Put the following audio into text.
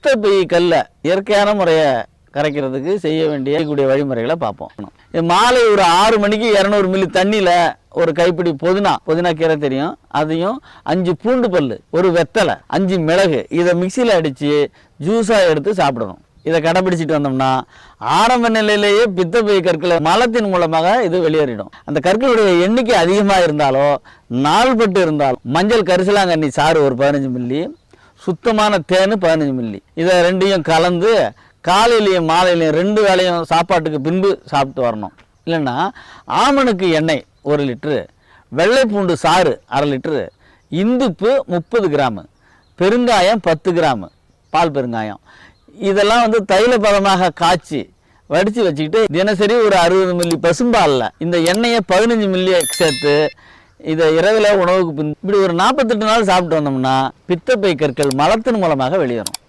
பித்தப்பை கல்லை இயற்கையான முறையை கரைக்கிறதுக்கு செய்ய வேண்டிய வழிமுறைகளை பார்ப்போம். மாலை ஒரு 6 மணிக்கு 200 மில்லி தண்ணியில் ஒரு கைப்பிடி புதினா கீரை தெரியும், அதையும் 5 பூண்டு பல், ஒரு வெத்தலை, 5 மிளகு, இதை மிக்சியில் அடித்து ஜூஸாக எடுத்து சாப்பிடணும். இதை கடைப்பிடிச்சிட்டு வந்தோம்னா ஆரம்ப நிலையிலேயே பித்தப்பை கற்களை மலத்தின் மூலமாக இது வெளியேறிடும். அந்த கற்களுடைய எண்ணிக்கை அதிகமாக இருந்தாலோ நாள்பட்டு இருந்தாலும் மஞ்சள் கரிசலாங்கண்ணி சாறு ஒரு 15 மில்லி, சுத்தமான தேன் 15 மில்லி, இதை ரெண்டையும் கலந்து காலையிலையும் மாலையிலையும் 2 வேளையும் சாப்பாட்டுக்கு பின்பு சாப்பிட்டு வரணும். இல்லைன்னா ஆமணுக்கு எண்ணெய் 1 லிட்ரு, வெள்ளை பூண்டு சாறு 1/2 லிட்ரு, இந்துப்பு 30 கிராமு, பெருங்காயம் 10 கிராமு, பால் பெருங்காயம், இதெல்லாம் தைல பதமாக காய்ச்சி வடித்து வச்சுக்கிட்டு தினசரி ஒரு 60 மில்லி பசும்பாலில் இந்த எண்ணெயை 15 மில்லியை சேர்த்து இதை இரவில் உணவுக்கு பின் இப்படி ஒரு 48 நாள் சாப்பிட்டு வந்தோம்னா பித்தப்பை கற்கள் மலத்தின் மூலமாக வெளியேறும்.